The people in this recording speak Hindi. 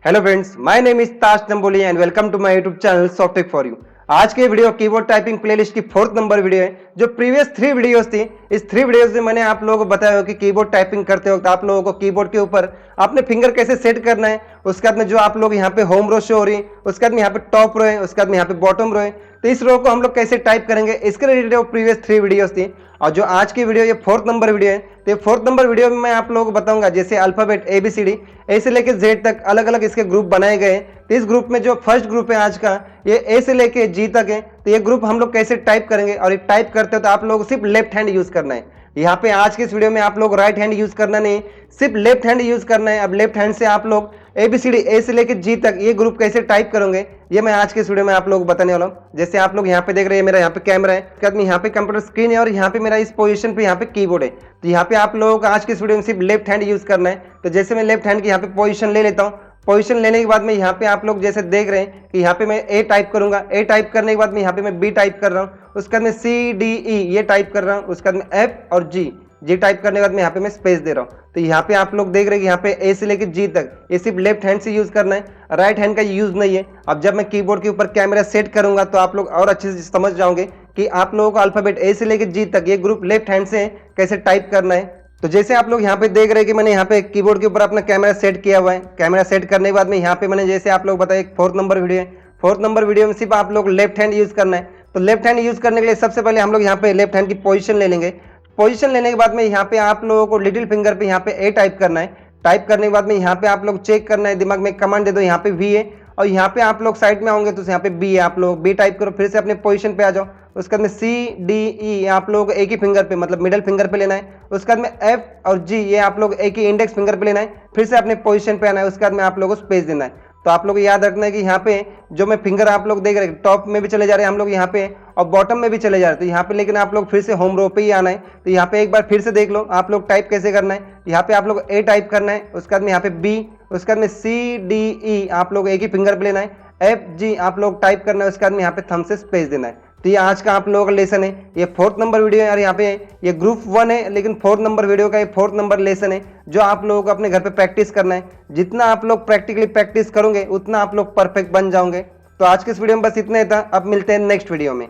Hello friends, my name is ताश नंबोली and welcome to my YouTube channel Softtech for you. आज के वीडियो कीबोर्ड टाइपिंग प्लेलिस्ट की 4th नंबर वीडियो है। जो प्रीवियस 3 वीडियोस थी, इस 3 वीडियोस में मैंने आप लोगों को बताया कि कीबोर्ड टाइपिंग करते वक्त आप लोगों को कीबोर्ड के ऊपर अपने फिंगर कैसे सेट करना है। उसके बाद में जो आप लोग यहाँ पे होम रो शो हो रही है, उसके बाद में यहाँ पे टॉप रो है, उसके बाद में यहाँ पे बॉटम रो है, तो इस रो को हम लोग कैसे टाइप करेंगे इसके रिलेटेड प्रीवियस 3 वीडियोस थी। और जो आज की वीडियो ये 4th नंबर वीडियो है, तो 4th नंबर वीडियो में मैं आप लोगों को बताऊंगा जैसे अल्फाबेट ABCD ए से लेके जेड तक अलग अलग इसके ग्रुप बनाए गए। तो इस ग्रुप में जो फर्स्ट ग्रुप है आज का, ये ए से लेके जी तक है। तो ये ग्रुप हम लोग कैसे टाइप करेंगे, और ये टाइप करते हो तो आप लोग सिर्फ लेफ्ट हैंड यूज करना है। यहाँ पे आज के इस वीडियो में आप लोग राइट हैंड यूज करना नहीं, सिर्फ लेफ्ट हैंड यूज करना है। अब लेफ्ट हैंड से आप लोग ABCD ए से लेके जी तक ये ग्रुप कैसे टाइप करोगे, ये मैं आज के इस वीडियो में आप लोग को बताने वाला हूँ। जैसे आप लोग यहाँ पे देख रहे हैं, मेरा यहाँ पे कैमरा है, उसके बाद में यहाँ पे कंप्यूटर स्क्रीन है, और यहाँ पे मेरा इस पोजीशन पे यहाँ पे कीबोर्ड है। तो यहाँ पे आप लोगों को आज के इस वीडियो में सिर्फ लेफ्ट हैंड यूज करना है। तो जैसे मैं लेफ्ट हैंड की यहाँ पे पोजीशन ले लेता हूँ। पोजीशन लेने के बाद में यहाँ पे आप लोग जैसे देख रहे हैं कि यहाँ पे मैं ए टाइप करूंगा, ए टाइप करने के बाद में यहाँ पे मैं बी टाइप कर रहा हूँ, उसके बाद में CDE ये टाइप कर रहा हूँ, उसके बाद में F और जी टाइप करने के बाद में यहाँ पे मैं स्पेस दे रहा हूँ। तो यहाँ पे आप लोग देख रहे हैं कि यहाँ पे ए से लेके जी तक ये सिर्फ लेफ्ट हैंड से यूज करना है, राइट हैंड का यूज नहीं है। अब जब मैं कीबोर्ड के ऊपर कैमरा सेट करूंगा तो आप लोग और अच्छे से समझ जाओगे कि आप लोगों को अल्फाबेट ए से लेके जी तक ये ग्रुप लेफ्ट हैंड से कैसे टाइप करना है। तो जैसे आप लोग यहाँ पे देख रहे हैं कि मैंने यहाँ पे कीबोर्ड के ऊपर अपना कैमरा सेट किया हुआ है। कैमरा सेट करने के बाद में यहाँ पे मैंने जैसे आप लोग बताया 4th नंबर वीडियो है, 4th नंबर वीडियो में सिर्फ आप लोग लेफ्ट हैंड यूज करना है। तो लेफ्ट हैंड यूज करने के लिए सबसे पहले हम लोग यहाँ पे लेफ्ट हैंड की पोजीशन ले लेंगे। पोजीशन लेने के बाद में यहाँ पे आप लोगों को लिटिल फिंगर पे यहाँ पे ए टाइप करना है। टाइप करने के बाद में यहाँ पे आप लोग चेक करना है, दिमाग में कमांड दे दो, यहाँ पे वी है, और यहाँ पे आप लोग साइड में आओगे तो यहाँ पे बी है, आप लोग बी टाइप करो, फिर से अपने पोजीशन पे आ जाओ। उसके बाद में CDE आप लोग एक ही फिंगर पे मतलब मिडिल फिंगर पे लेना है। उसके बाद में F और G ये आप लोग एक ही इंडेक्स फिंगर पे लेना है, फिर से अपने पोजीशन पे आना है। उसके बाद में आप लोगों को स्पेस देना है। तो आप लोग याद रखना है कि यहाँ पे जो मैं फिंगर आप लोग देख रहे हैं, टॉप में भी चले जा रहे हैं हम लोग यहाँ पे, और बॉटम में भी चले जा रहे हैं। तो यहाँ पे लेकिन आप लोग फिर से होम रो पे ही आना है। तो यहाँ पे एक बार फिर से देख लो आप लोग टाइप कैसे करना है। यहाँ पे आप लोग ए टाइप करना है, उसके बाद में यहाँ पे बी, उसके बाद में CDE आप लोग एक ही फिंगर पे लेना है, FG आप लोग टाइप करना है, उसके बाद में यहाँ पे थंब से स्पेस देना है। तो ये आज का आप लोगों का लेसन है। ये 4th नंबर वीडियो है, और यहाँ पे ये ग्रुप 1 है, लेकिन 4th नंबर वीडियो का ये 4th नंबर लेसन है जो आप लोगों को अपने घर पे प्रैक्टिस करना है। जितना आप लोग प्रैक्टिकली प्रैक्टिस करोगे उतना आप लोग परफेक्ट बन जाओगे। तो आज के इस वीडियो में बस इतना ही था। अब मिलते हैं नेक्स्ट वीडियो में।